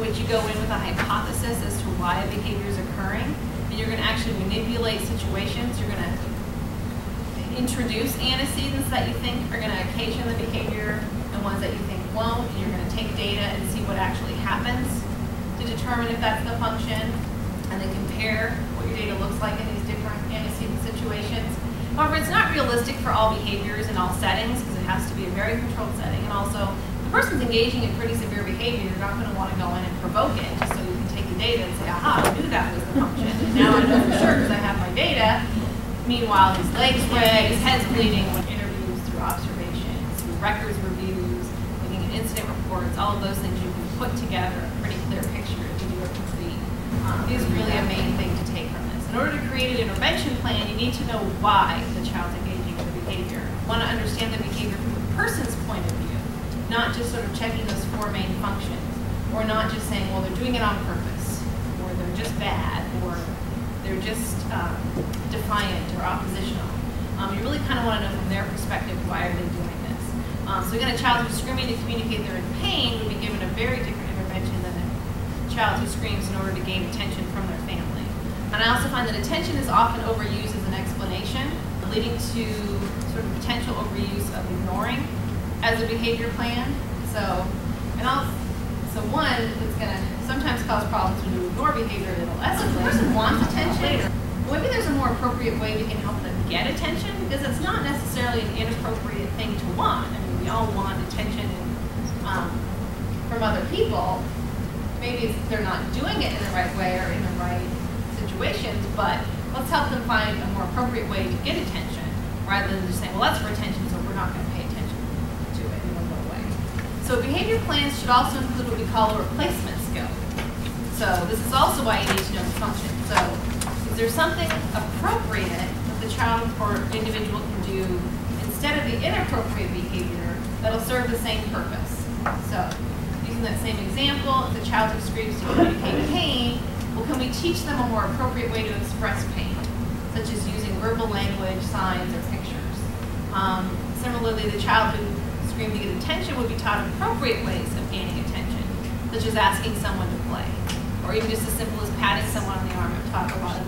which you go in with a hypothesis as to why a behavior is occurring, and you're going to actually manipulate situations. You're going to introduce antecedents that you think are going to occasion the behavior and ones that you think won't, and you're going to take data and see what actually happens to determine if that's the function, and then compare what your data looks like in these different antecedent situations. However, it's not realistic for all behaviors in all settings because it has to be a very controlled setting, and also if the person's engaging in pretty severe behavior, you're not going to want to go in and provoke it just so you can take the data and say, aha, I knew that was the function, and now I know for sure because I have my data. Meanwhile, his legs red, his head's bleeding. Interviews, through observations, through records reviews, looking at incident reports, all of those things you can put together a pretty clear picture if you do a complete. Is really a main thing to take from this. In order to create an intervention plan, you need to know why the child's engaging in the behavior. You want to understand the behavior from the person's point of view, not just sort of checking those 4 main functions, or not just saying, well, they're doing it on purpose, or they're just bad, or they're just defiant or oppositional. You really kind of want to know from their perspective, why are they doing this? So again, a child who's screaming to communicate they're in pain would be given a very different intervention than a child who screams in order to gain attention from their family. And I also find that attention is often overused as an explanation, leading to sort of potential overuse of ignoring as a behavior plan. So one, it's going to sometimes cause problems when you ignore behavior that'll escalate. The person wants attention. Maybe there's a more appropriate way we can help them get attention, because it's not necessarily an inappropriate thing to want. I mean, we all want attention from other people. Maybe they're not doing it in the right way or in the right situations, but let's help them find a more appropriate way to get attention, rather than just saying, well, that's for attention, so we're not going to pay attention to it in one way. So behavior plans should also include what we call a replacement skill. So this is also why you need to know the function. So is there something appropriate that the child or individual can do instead of the inappropriate behavior that'll serve the same purpose? So using that same example, if the child who screams to communicate pain, well, can we teach them a more appropriate way to express pain, such as using verbal language, signs, or pictures? Similarly, the child who screamed to get attention would be taught appropriate ways of gaining attention, such as asking someone to play, or even just as simple as patting someone on the arm. I've taught a lot of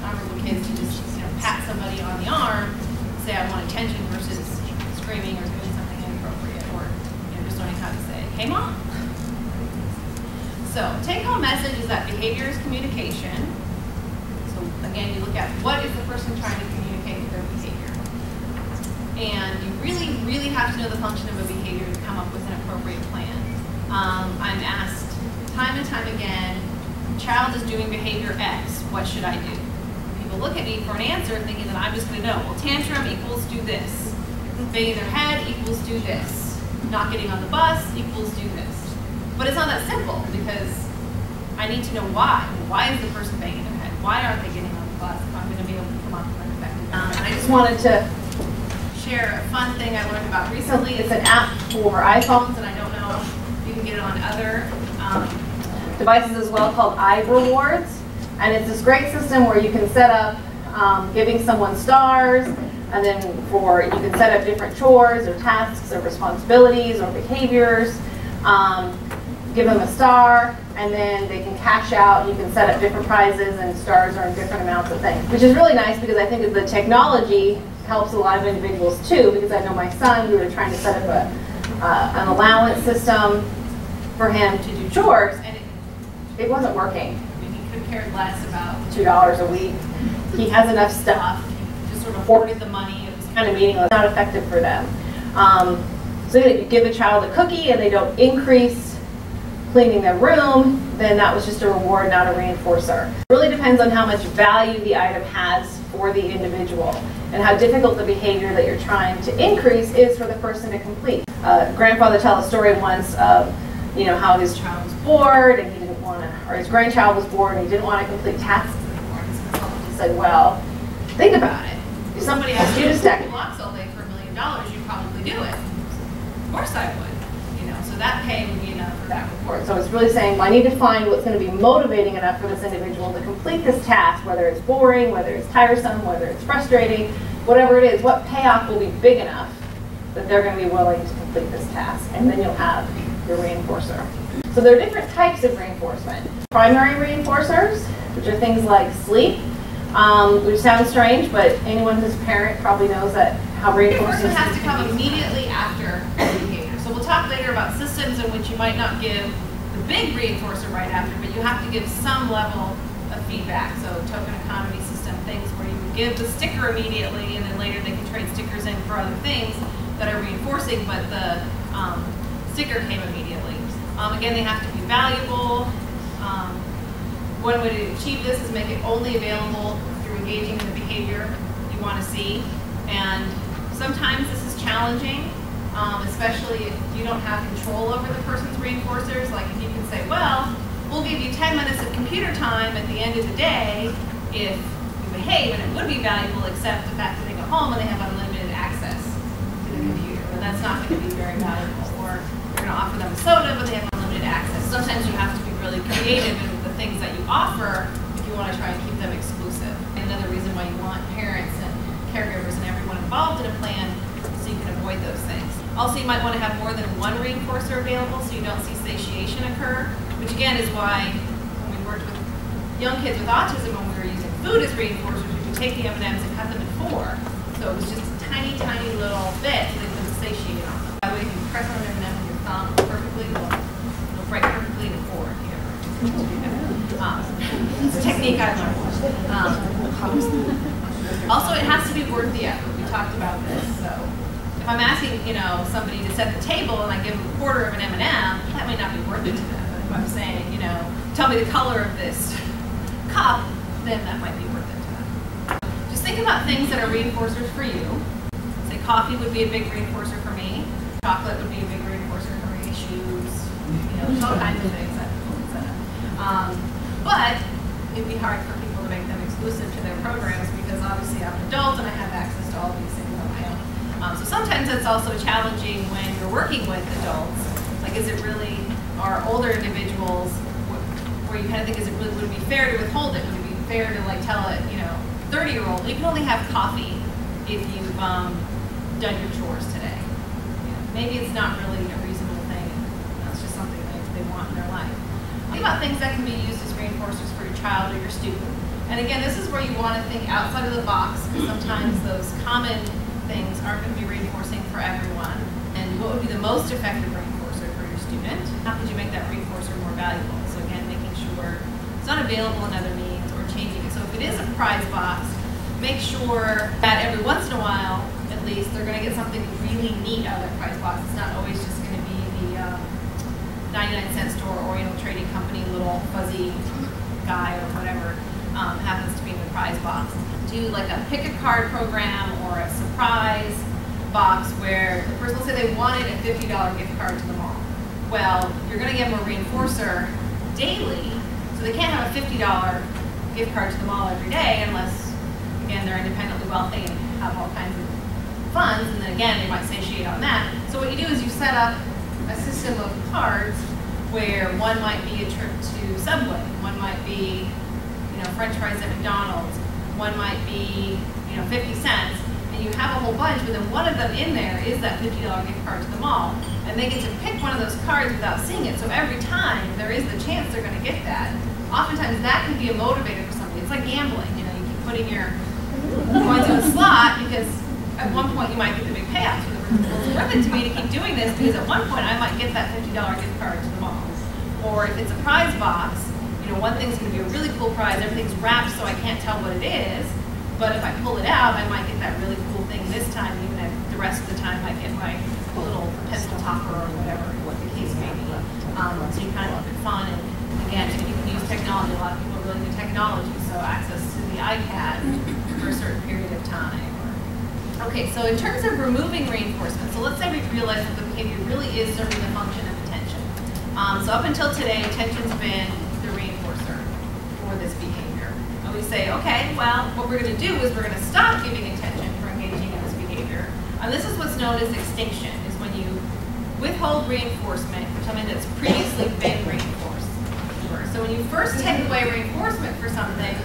nonverbal kids to just pat somebody on the arm, say I want attention, versus screaming or doing something inappropriate, or just learning how to say, hey mom. So take-home message is that behavior is communication. So again, you look at what is the person trying to communicate with their behavior. And you really, really have to know the function of a behavior to come up with an appropriate plan. I'm asked time and time again, child is doing behavior X, what should I do? People look at me for an answer thinking that I'm just going to know, well, tantrum equals do this. Banging their head equals do this. Not getting on the bus equals do this. But it's not that simple, because I need to know why. Why is the person banging their head? Why aren't they getting on the bus if I'm going to be able to come up with an effective plan? And I just wanted to share a fun thing I learned about recently. It's an app for iPhones, and I don't know if you can get it on other devices as well, called iRewards. And it's this great system where you can set up giving someone stars, and then you can set up different chores or tasks or responsibilities or behaviors. Give them a star, and then they can cash out. You can set up different prizes, and stars are in different amounts of things, which is really nice, because I think that the technology helps a lot of individuals too, because I know my son, we were trying to set up an allowance system for him to do chores, and it wasn't working. I mean, he could care less about $2 a week. He has enough stuff. He just sort of hoarded the money. It was kind of meaningless, not effective for them. So if you give a child a cookie and they don't increase cleaning their room, then that was just a reward, not a reinforcer. It really depends on how much value the item has for the individual and how difficult the behavior that you're trying to increase is for the person to complete. Grandfather told a story once of how his child was bored and he didn't want to, or his grandchild was bored and he didn't want to complete tasks anymore. His consultant said, well, think about it. If somebody asked you to stack blocks all day for $1 million, you'd probably do it. Of course I would. So that pay would be enough for that report. So it's really saying, well, I need to find what's going to be motivating enough for this individual to complete this task, whether it's boring, whether it's tiresome, whether it's frustrating, whatever it is, what payoff will be big enough that they're going to be willing to complete this task, and then you'll have your reinforcer. So there are different types of reinforcement. Primary reinforcers, which are things like sleep, which sounds strange, but anyone who's a parent probably knows that how reinforcement has to come immediately after the behavior. So we'll talk later about systems in which you might not give the big reinforcer right after, but you have to give some level of feedback. So token economy system, things where you would give the sticker immediately, and then later they can trade stickers in for other things that are reinforcing, but the sticker came immediately. Again, they have to be valuable. One way to achieve this is make it only available through engaging in the behavior you want to see. And sometimes this is challenging, especially if you don't have control over the person's reinforcers. Like if you can say, well, we'll give you 10 minutes of computer time at the end of the day if you behave, and it would be valuable except the fact that they go home and they have unlimited access to the computer. But that's not going to be very valuable. Or you're going to offer them a soda, but they have unlimited access. Sometimes you have to be really creative in the things that you offer if you want to try and keep them exclusive. Another reason why you want parents and caregivers and everyone involved in a plan so you can avoid those things. Also, you might want to have more than one reinforcer available so you don't see satiation occur, which again is why when we worked with young kids with autism, when we were using food as reinforcers, we would take the M&Ms and cut them in 4. So it was just a tiny, tiny little bit so they couldn't satiate on them. By the way, if you press on an M&M with your thumb perfectly, it'll break perfectly into 4. It's a technique I learned. Also, it has to be worth the effort. We talked about this. So if I'm asking, somebody to set the table and I give them a quarter of an M&M, that may not be worth it to them. But if I'm saying, tell me the color of this cup, then that might be worth it to them. Just think about things that are reinforcers for you. Say coffee would be a big reinforcer for me. Chocolate would be a big reinforcer for me. Shoes, there's all kinds of things that people can set up. But it'd be hard for people to make them exclusive to their programs because obviously I'm an adult and I have access to all of these things on my own. So sometimes it's also challenging when you're working with adults. Like, is it really, are older individuals where you kind of think, would it be fair to withhold it? Would it be fair to tell a 30-year-old, you can only have coffee if you've done your chores today. Maybe it's not really a reasonable thing. It's just something they want in their life. Think about things that can be used as reinforcers for your child or your student. And again, this is where you want to think outside of the box, because sometimes those common things aren't going to be reinforcing for everyone. And what would be the most effective reinforcer for your student? How could you make that reinforcer more valuable? So again, making sure it's not available in other means or changing it. So if it is a prize box, make sure that every once in a while, at least, they're going to get something really neat out of that prize box. It's not always just going to be the 99-cent store, Oriental Trading Company, little fuzzy guy or whatever happens to be in the prize box. Do like a pick a card program or a surprise box where the person will say they wanted a $50 gift card to the mall. Well, you're going to give them a reinforcer daily, so they can't have a $50 gift card to the mall every day unless, again, they're independently wealthy and have all kinds of funds, and then again, they might satiate on that. So what you do is you set up a system of cards where one might be a trip to Subway, one might be, French fries at McDonald's, one might be, 50 cents, and you have a whole bunch, but then one of them in there is that $50 gift card to the mall, and they get to pick one of those cards without seeing it. So every time there is the chance they're going to get that. Oftentimes that can be a motivator for somebody. It's like gambling. You keep putting your coins in the slot because at one point you might get the big payout. So it's worth it to me to keep doing this because at one point I might get that $50 gift card to the mall. Or if it's a prize box, one thing's going to be a really cool prize. Everything's wrapped so I can't tell what it is. But if I pull it out, I might get that really cool thing this time, even if the rest of the time I get my little pencil topper or whatever, what the case may be. So you kind of keep it fun. And again, you can use technology. A lot of people are really into technology, so access to the iPad for a certain period of time. Okay, so in terms of removing reinforcement, so let's say we realize that the behavior really is serving the function of attention. So up until today, attention's been the reinforcer for this behavior. And we say, okay, well, what we're going to do is we're going to stop giving attention for engaging in this behavior. And this is what's known as extinction, is when you withhold reinforcement for something that's previously been reinforced. So when you first take away reinforcement for something,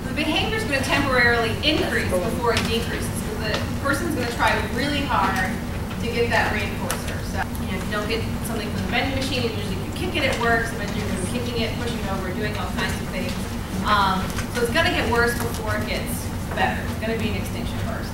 the behavior is going to temporarily increase before it decreases. Because the person's going to try really hard to get that reinforcer. So if you don't get something from the vending machine, you usually get kick it, it works. Eventually you're going to be kicking it, pushing it over, doing all kinds of things. So it's going to get worse before it gets better. It's going to be an extinction first.